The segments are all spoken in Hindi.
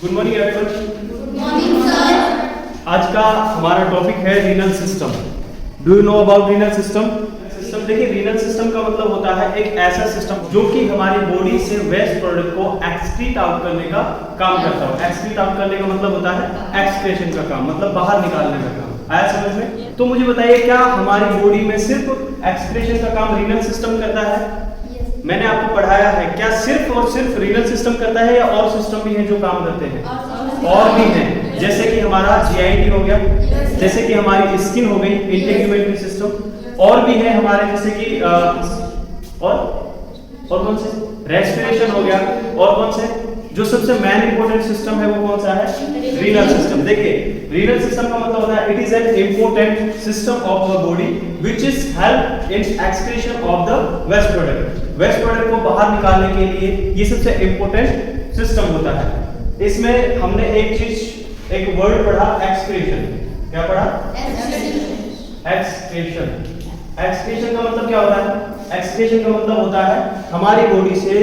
Good morning everyone. Good morning sir. आज का हमारा टॉपिक है renal system. Do you know about renal system? System देखिए, रीनल सिस्टम का मतलब होता है एक ऐसा सिस्टम जो कि हमारी बॉडी से वेस्ट प्रोडक्ट को एक्सक्रीट आउट करने का काम करता है। एक्सक्रीट आउट करने का मतलब होता है एक्सक्रीशन का काम, मतलब बाहर निकालने का काम। आया समझ में? तो मुझे बताइए, क्या हमारी बॉडी में सिर्फ एक्सक्रीशन का काम रीनल सिस्टम करता है? मैंने आपको पढ़ाया है, क्या सिर्फ और सिर्फ रीनल सिस्टम करता है या और सिस्टम भी हैं जो काम करते हैं? और भी हैं, जैसे कि हमारा जीआईटी हो गया, जैसे कि हमारी स्किन हो गई, इंटीग्रेटरी सिस्टम, और भी है हमारे जैसे कि और कौन से? रेस्पिरेशन हो गया, और कौन से? जो सबसे मेन इंपॉर्टेंट सिस्टम है वो कौन सा है? Renal system. देखिए, रीनल सिस्टम का मतलब होता है it is an important system of the body which is help in excretion of the waste product. Waste product को बाहर निकालने के लिए ये सबसे इंपॉर्टेंट सिस्टम होता है। इसमें हमने एक चीज, एक वर्ड पढ़ा, एक्सक्रीशन। क्या पढ़ा? एक्सक्रीशन। एक्सक्रीशन का मतलब क्या होता है? एक्सक्रीशन का मतलब होता है हमारी बॉडी से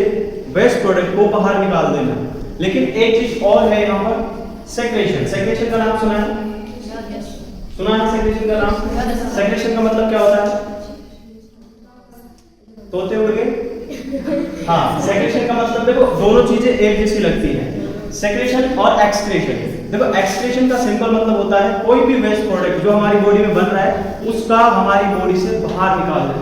वेस्ट प्रोडक्ट को बाहर निकाल देना। लेकिन एक चीज और है यहाँ पर, सेक्रेशन। सेक्रेशन का नाम सुना है? सुना है सेक्रेशन का नाम? सेक्रेशन का मतलब क्या होता है? तोते उड़ गए? हाँ, सेक्रेशन का मतलब देखो, दोनों चीजें एक जैसी लगती हैं, सेक्रेशन और एक्सक्रीशन। देखो, एक्सक्रीशन का सिंपल मतलब होता है कोई भी वेस्ट प्रोडक्ट जो हमारी बॉडी में बन रहा है उसका हमारी बॉडी से बाहर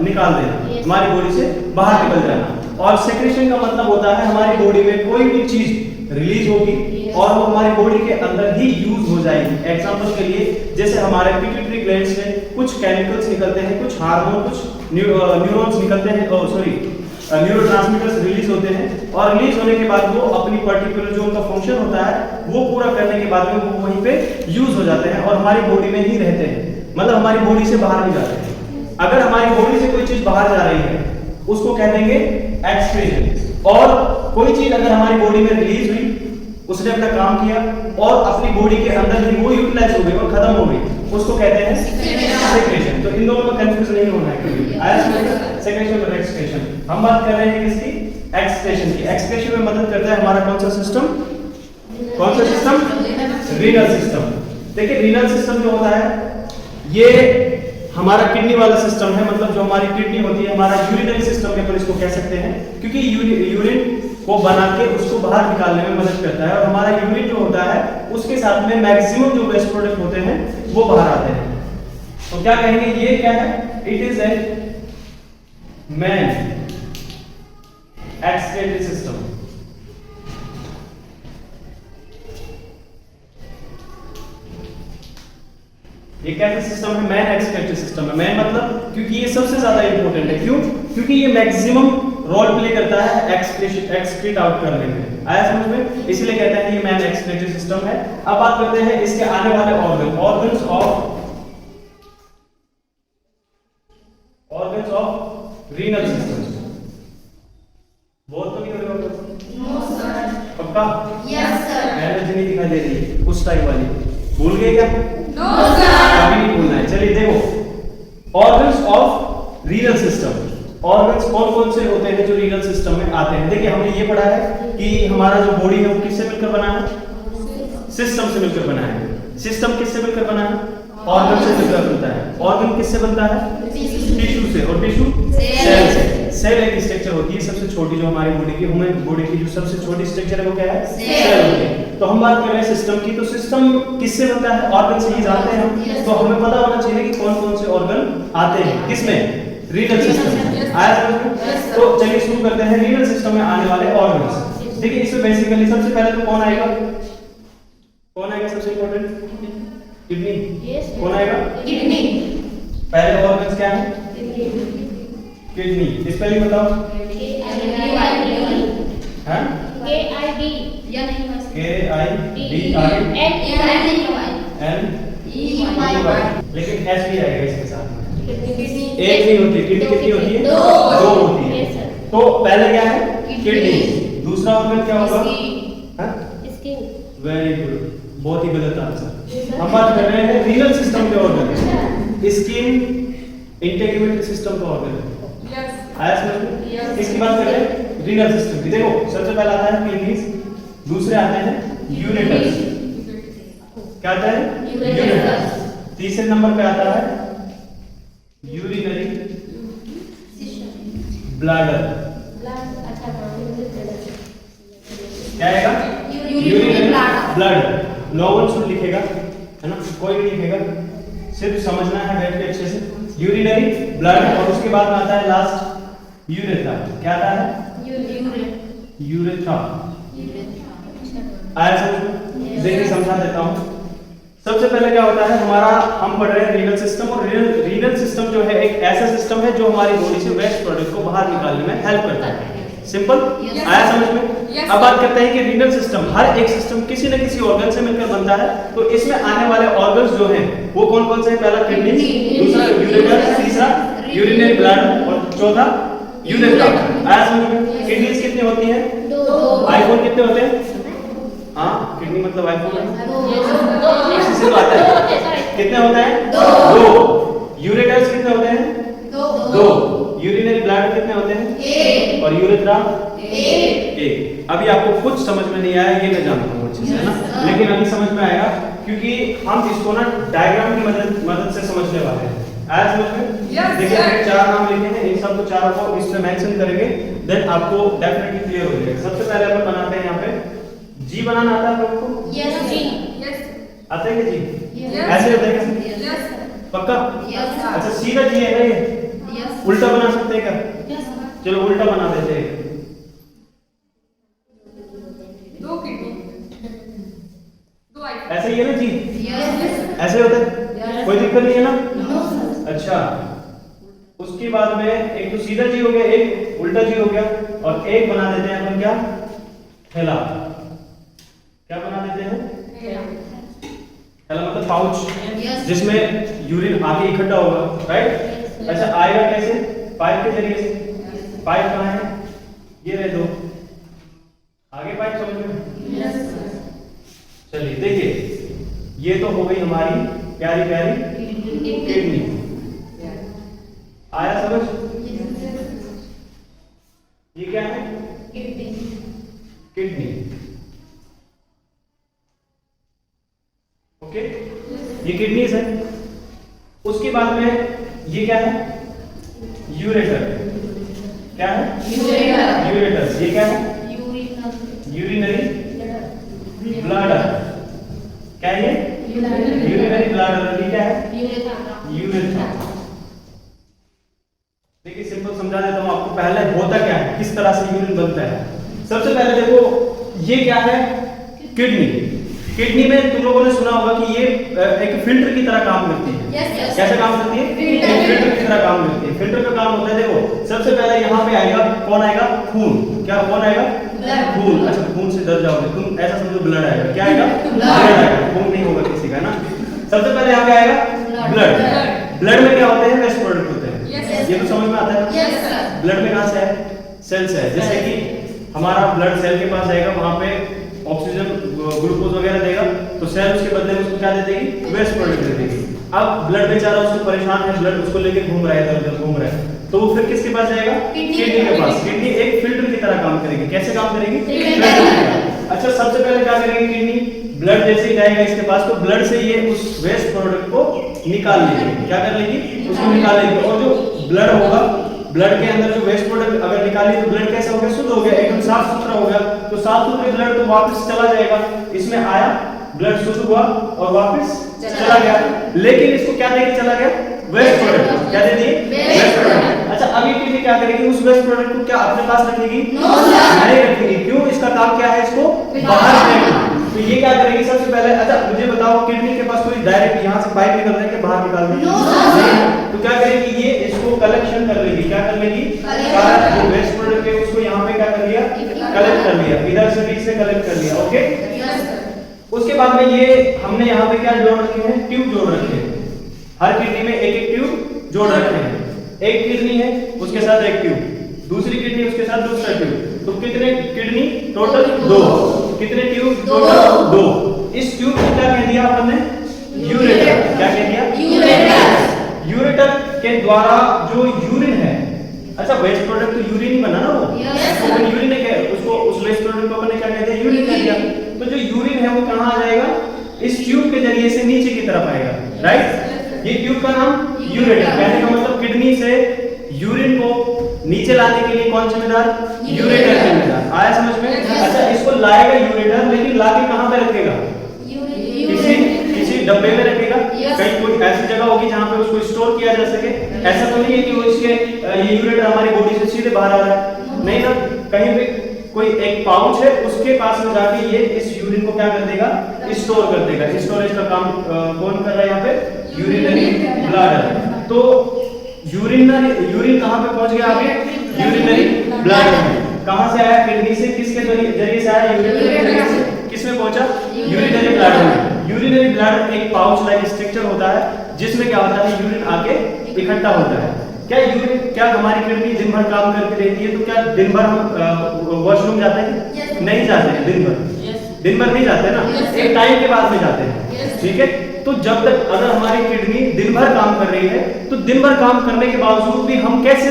निकाल देना, हमारी बॉडी से बाहर निकल जाना। और सेक्रेशन का मतलब होता है हमारी बॉडी में कोई भी चीज रिलीज होगी और वो हमारी बॉडी के अंदर ही यूज हो जाएगी। एग्जांपल के लिए, जैसे हमारे पिट्यूटरी ग्लैंड से कुछ केमिकल्स निकलते हैं, कुछ हार्मोन, कुछ न्यूरॉन्स निकलते हैं, न्यूरोट्रांसमीटर्स रिलीज होते हैं, और रिलीज होने के बाद वो अपनी पर्टिकुलर जो उनका फंक्शन होता है वो पूरा करने के बाद में वो वहीं पे यूज हो जाते हैं और हमारी बॉडी में ही रहते हैं, मतलब हमारी बॉडी से बाहर नहीं जाते हैं। अगर हमारी बॉडी से कोई चीज बाहर जा रही है उसको कह देंगे एक्सक्रीशन। और कोई चीज अगर हमारी बॉडी में रिलीज हुई, उसने अपना काम किया और अपनी बॉडी के अंदर ही वो यूटिलाइज हो गई और खत्म हो गई, उसको कहते हैं सेक्रेशन। तो इन दोनों में कंफ्यूज नहीं होना है कभी। आया समझ? सेक्रेशन और एक्सक्रीशन। हम बात कर रहे हैं किसकी? एक्सक्रीशन की। एक्सक्रीशन में मदद करता है हमारा कौन सा सिस्टम? कौन सा सिस्टम? Renal system. देखिए, रीनल सिस्टम जो होता है ये हमारा किडनी वाला सिस्टम है, मतलब जो हमारी किडनी होती है, हमारा यूरिनरी सिस्टम के पर इसको कह सकते हैं, क्योंकि यूरिन को बना के उसको बाहर निकालने में मदद करता है। और हमारा यूरिन जो होता है उसके साथ में मैक्सिमम जो वेस्ट प्रोडक्ट होते हैं वो बाहर आते हैं। तो क्या कहेंगे, ये क्या है? It is a main excretory system. ये कैसा सिस्टम है? मैन एक्सक्रीटरी सिस्टम है। मैन मतलब क्योंकि ये सबसे ज्यादा इंपॉर्टेंट है। क्यों? क्योंकि ये मैक्सिमम रोल प्ले करता है एक्सक्रीट आउट करने में। आया समझ में? इसीलिए कहते हैं ये मैन एक्सक्रीटरी सिस्टम है। अब बात करते हैं इसके आने वाले ऑर्गन्स ऑफ रीनल सिस्टम। बहुत तो नहीं हो रहा? No sir. पक्का? Yes sir. एनर्जी नहीं दिखाई दे रही उस टाइप वाली, भूल गए क्या? No sir. अभी नहीं भूलना है। चलिए देखो, organs of renal system. Organs कौन कौन से होते हैं जो रीनल सिस्टम में आते हैं? देखिए, हमने ये पढ़ा है कि हमारा जो बॉडी है वो किससे मिलकर बना है? सिस्टम से मिलकर बना है। सिस्टम किससे मिलकर बना है? ऑर्गन से मिलकर बनता है। ऑर्गन किससे बनता है? टिश्यू से। और टिश्यू सेल से। सेल एक स्ट्रक्चर होती है सबसे छोटी, जो हमारी बॉडी की, ह्यूमन बॉडी की जो सबसे छोटी स्ट्रक्चर है वो क्या है? सेल होती है। तो हम बात कर रहे हैं सिस्टम की। तो सिस्टम किससे बनता है? ऑर्गन से ही जानते हैं हम। तो हमें पता होना चाहिए कि कौन कौन से ऑर्गन आते हैं किसमें? रीनल सिस्टम में। आया समझ में? तो चलिए शुरू करते हैं रीनल सिस्टम में आने वाले ऑर्गन्स। देखिए, इसमें बेसिकली सबसे पहले तो कौन आएगा? कौन आएगा सबसे इंपॉर्टेंट? किडनी। कौन आएगा? किडनी। पहले ऑर्गन्स क्या है? किडनी। स्पेलिंग बताओ। हैं? KID या नहीं? KIDRENEY। लेकिन एस भी आएगा इसके साथ में। एक नहीं होती, किडनी कितनी होती है? दो होती है। तो पहले क्या है? किडनी। दूसरा ऑर्गन क्या होगा? वेरी गुड, बहुत ही गलत आंसर। हम बात कर रहे हैं रीनल सिस्टम के ऑर्गन। स्किन इंटीग्रेटरी सिस्टम का ऑर्गन है। आया समझ में? इसकी बात कर रहे हैं रीनल सिस्टम की। देखो, सबसे पहले आता है किडनीज, दूसरे आते हैं यूरेटर्स। क्या आता है? यूरेटर्स। तीसरे नंबर पे आता है यूरिनरी ब्लैडर। क्या आएगा? Urinary bladder. No one should लिखेगा, है ना, कोई भी लिखेगा, सिर्फ समझना है बैठ के अच्छे से। Urinary bladder. और उसके बाद में आता है लास्ट यूरेथ्रा। क्या आता है? यूरेथ्रा। आया समझ में? देखिए समझा देता हूँ। सबसे पहले क्या होता है, हमारा हम पढ़ रहे हैं रीनल सिस्टम, और रीनल सिस्टम जो है एक ऐसा सिस्टम है जो हमारी बॉडी से वेस्ट प्रोडक्ट को बाहर निकालने में हेल्प करता है। सिंपल? आया समझ में? अब बात करते हैं कि रीनल सिस्टम, हर एक सिस्टम किसी न किसी ऑर्गन से मिलकर बनता है। तो इसमें आने वाले ऑर्गन्स जो हैं वो कौन कौन से हैं? पहला किडनी, दूसरा यूरेटर, तीसरा यूरिनरी ब्लैडर और चौथा यूरेथ्रा। आया समझ में? किडनीज कितनी होती हैं? आईफोन कितने होते हैं? हाँ, किडनी मतलब आईफोन है। इसी से तो आता है। कितने होते हैं? दो। यूरेटर्स कितने होते हैं? दो। यूरिनरी ब्लैडर कितने होते हैं? एक। और यूरेथ्रा? एक। अभी आपको कुछ समझ में नहीं आया, ये मैं जानता हूँ अच्छे से, है ना, लेकिन अभी समझ में आएगा क्योंकि हम इसको ना डायग्राम की मदद से समझने वाले हैं। आया समझ में? देखिए हमने 4 नाम लिखे हैं, इन सबको चारों को इसमें मेंशन करेंगे, देन आपको डेफिनेटली क्लियर हो जाएगा। सबसे पहले अपन बनाते हैं यहाँ पे जी। बनाना आता है आपको? यस जी। आता है क्या जी? ऐसे होता है क्या? पक्का? अच्छा सीधा जी है ना ये? उल्टा बना सकते हैं क्या? चलो उल्टा बना देते हैं। ऐसे ही है ना जी? ऐसे होता है? कोई दिक्कत नहीं है ना? अच्छा, उसके बाद में एक तो सीधा जी हो गया, एक उल्टा जी हो गया, और एक बना देते हैं अपन क्या? थैला। क्या बना देते हैं? थैला मतलब पाउच, जिसमें यूरिन आगे इकट्ठा होगा, राइट? अच्छा आएगा कैसे? पाइप के जरिए से। पाइप कहाँ है? ये रहे दो आगे पाइप, समझ में? चलिए देखिए, ये तो हो गई हमारी प्यारी प्यारी किडनी। आया समझ? ये क्या है? किडनी। ओके, ये किडनीज है। उसके बाद में ये क्या है? यूरेटर। क्या है? यूरेटर। ये क्या है? Urinary bladder. क्या है ये? Urinary bladder. ये क्या है? यूरेथ्रा। देखिए सिंपल समझा देता हूं आपको। पहले होता क्या है, किस तरह से यूरिन बनता है। सबसे पहले देखो, ये क्या है? किडनी। किडनी में तुम लोगों ने सुना होगा कि ये एक फिल्टर की तरह काम करती है। कैसे काम करती है? फिल्टर की तरह काम करती है। फिल्टर का काम होता है, देखो सबसे पहले यहाँ पे आएगा, कौन आएगा? खून। क्या कौन आएगा? खून। अच्छा खून से डर जाओगे तुम, ऐसा समझो ब्लड आएगा। क्या आएगा? ब्लड आएगा। खून नहीं होगा किसी का, ना। सबसे पहले यहाँ पे आएगा ब्लड। ब्लड में क्या होते हैं? वेस्ट प्रोडक्ट होते हैं। ये तो समझ में आता है। ब्लड में कहाँ से है? सेल से है। जैसे कि हमारा ब्लड सेल के पास जाएगा, वहां पे ऑक्सीजन ग्लूकोज वगैरह देगा, तो सेल उसके बदले में उसको क्या दे देगी? वेस्ट प्रोडक्ट दे देगी। अब ब्लड बेचारा उसको परेशान है, ब्लड उसको लेके घूम रहा है, इधर-उधर घूम रहा है, तो वो फिर किसके पास जाएगा? किडनी के पास। किडनी एक फिल्टर की तरह काम करेगी। कैसे काम करेगी? अच्छा सबसे पहले क्या करेगी किडनी? ब्लड जैसे ही जाएगा इसके पास, तो ब्लड से ये उस वेस्ट प्रोडक्ट को निकाल लेगी। क्या कर लेगी? उसको निकाल लेगी। और जो ब्लड होगा, ब्लड के अंदर जो वेस्ट प्रोडक्ट अगर निकाली तो ब्लड कैसा हो गया? शुद्ध हो गया, एकदम साफ सुथरा हो गया। तो साफ सुथरे ब्लड तो वापस चला जाएगा, इसमें आया, ब्लड शुद्ध हुआ और वापस चला गया। लेकिन इसको क्या देके चला गया? Waste product. क्या दे दिए? Waste product. अच्छा अब ये किडनी क्या करेगी? उस वेस्ट प्रोडक्ट को क्या अपने पास रखेगी? नहीं रखेगी। क्यों? इसका काम क्या है? इसको बाहर फेंकना। तो ये क्या करेगी सबसे पहले? अच्छा मुझे बताओ, किडनी के पास कोई डायरेक्ट यहाँ से पाइप निकल रहा है कि बाहर निकाल रही है? तो क्या करेगी? ये इसको कलेक्शन कर लेगी। क्या कर लेगी? जो वेस्ट प्रोडक्ट है उसको यहाँ पे क्या कर लिया? कलेक्ट कर लिया। इधर से बीच से कलेक्ट कर लिया। ओके, उसके बाद में ये हमने यहाँ पे क्या जोड़ रखे हैं? ट्यूब जोड़ रखे हैं। हर किडनी में एक एक ट्यूब जोड़ रखे हैं। एक किडनी है उसके साथ एक ट्यूब, दूसरी किडनी उसके साथ दूसरा ट्यूब। तो कितने किडनी टोटल? 2। कितने ट्यूब टोटल? 2। इस ट्यूब को क्या कह दिया अपन ने? यूरेटर। क्या कह दिया? यूरेटर के द्वारा जो यूरिन है, अच्छा वेस्ट प्रोडक्ट तो यूरिन ही बना ना वो, तो यूरिन है क्या? उसको उस वेस्ट प्रोडक्ट को अपन ने क्या कह दिया? यूरिन कह दिया। तो जो यूरिन है इस ट्यूब के जरिए से नीचे की तरफ आएगा, राइट। ये ट्यूब का नाम यूरेटर, कहने का मतलब किडनी से यूरिन को नीचे लाने के लिए कौन जिम्मेदार? यूरेटर जिम्मेदार। आया समझ में? अच्छा, इसको लाएगा यूरेटर, लेकिन लाके कहां पे रखेगा? किसी डब्बे में रखेगा। कहीं कोई ऐसी जगह होगी जहां पे उसको स्टोर किया जा सके। ऐसा तो नहीं है कि वो इसके ये यूरेटर हमारी बॉडी से सीधे बाहर आ रहा है, नहीं ना। कहीं पे कोई एक पाउच है, उसके पास में जाके ये इस यूरिन को क्या कर देगा? स्टोर कर देगा। स्टोरेज का काम कौन कर रहा है यहाँ पे? Urinary bladder. तो यूरिन कहाँ पे पहुंच गया? आगे यूरिनरी ब्लैडर में। कहाँ से आया? किडनी से। किसके जरिए से आया? यूरिनरी। किसमें पहुंचा? यूरिनरी ब्लैडर में। यूरिनरी ब्लैडर एक पाउच लाइक स्ट्रक्चर होता है जिसमें क्या होता है? यूरिन आके इकट्ठा होता है। क्या हमारी किडनी दिन भर काम करती रहती है? तो क्या दिन भर हम वॉशरूम जाते हैं? नहीं जाते हैं। दिन भर नहीं जाते ना, एक टाइम के बाद में जाते हैं, ठीक है। तो जब तक अगर हमारी किडनी दिन भर काम कर रही है, तो दिन भर काम करने के बावजूद भी हम कैसे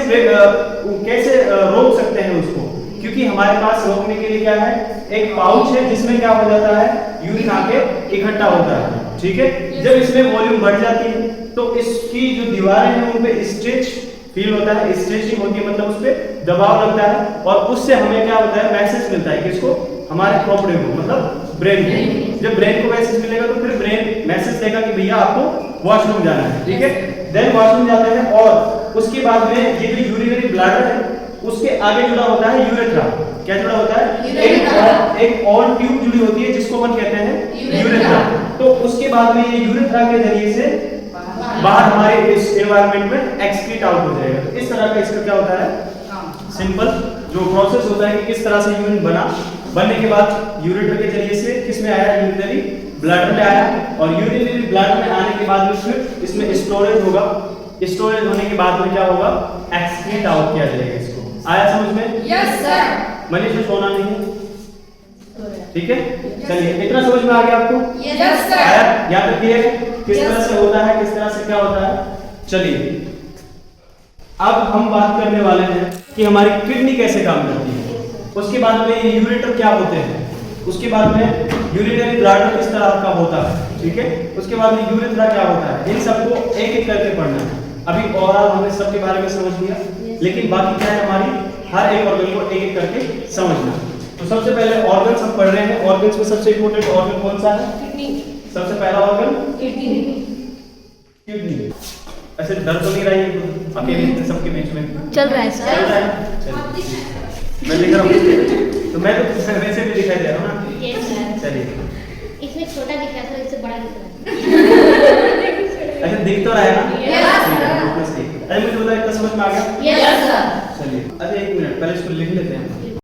रोक सकते हैं उसको? क्योंकि हमारे पास रोकने के लिए क्या है? एक पाउच है जिसमें क्या हो जाता है? यूरिन आके इकट्ठा होता है, ठीक है। जब इसमें वॉल्यूम बढ़ जाती है तो इसकी जो दीवारें हैं उन पे स्ट्रेच फील होता है। स्ट्रेचिंग होती है, मतलब उस पे दबाव लगता है, और उससे हमें क्या होता है? मैसेज मिलता है। किसको? हमारे खोपड़े को, मतलब ब्रेन को। जब ब्रेन को मैसेज मिलेगा तो फिर ब्रेन मैसेज देगा कि भैया आपको वॉशरूम जाना है, ठीक है। देन वॉशरूम जाते हैं, और उसके बाद में ये जो यूरिनरी ब्लैडर है उसके आगे जुड़ा होता है यूरेथ्रा। क्या जुड़ा होता है? एक और ट्यूब जुड़ी होती है जिसको अपन कहते हैं यूरेथ्रा। तो उसके बाद में ये यूरेथ्रा के जरिए से बाहर हमारे इस एनवायरनमेंट में एक्सक्रीट आउट हो जाएगा। तो इस तरह का इसका क्या होता है? सिंपल जो प्रोसेस होता है कि किस तरह से यूरिन बनने के बाद यूरेटर के जरिए से किस में आया? यूरिनरी ब्लैडर में आया, और यूरिनरी ब्लैडर में आने के बाद में फिर इसमें स्टोरेज होगा। स्टोरेज होने के बाद में क्या होगा? एक्सक्रीट आउट किया जाएगा इसको। आया समझ में? Yes sir. मनीष से सोना नहीं है, ठीक है। चलिए, इतना समझ में आ गया आपको? Yes sir. आया? यहाँ तक क्लियर है किस तरह से होता है, किस तरह से क्या होता है? चलिए, अब हम बात करने वाले हैं कि हमारी किडनी कैसे काम करती है। उसके बाद में ये यूरेटर क्या होते हैं, उसके बाद में यूरिनरी ब्लैडर किस तरह का होता है, ठीक है। उसके बाद में यूरेथ्रा क्या होता है। इन सबको एक एक करके पढ़ना है। अभी ओवरऑल हमने सबके बारे में समझ लिया, लेकिन बाकी क्या है? हमारी हर एक ऑर्गन को एक एक करके समझना। तो सबसे पहले ऑर्गन्स हम पढ़ रहे हैं। ऑर्गन्स में सबसे इंपॉर्टेंट ऑर्गन कौन सा है? किडनी। सबसे पहला ऑर्गन किडनी। किडनी। ऐसे डर तो नहीं रही अकेले सबके बीच में? चल रहा है चल रहा है। चलिए, मैं लिख रहा हूँ, तो मैं तो वैसे भी दिखाई दे रहा हूँ ना। Yes sir. चलिए, इसमें छोटा दिख रहा था, इससे बड़ा दिख रहा है। अच्छा दिख तो रहा है ना? Yes sir. बिल्कुल सही। अरे मुझे बताओ, इतना समझ में आ गया? Yes sir. चलिए, अच्छा एक मिनट, पहले इसको लिख लेते हैं।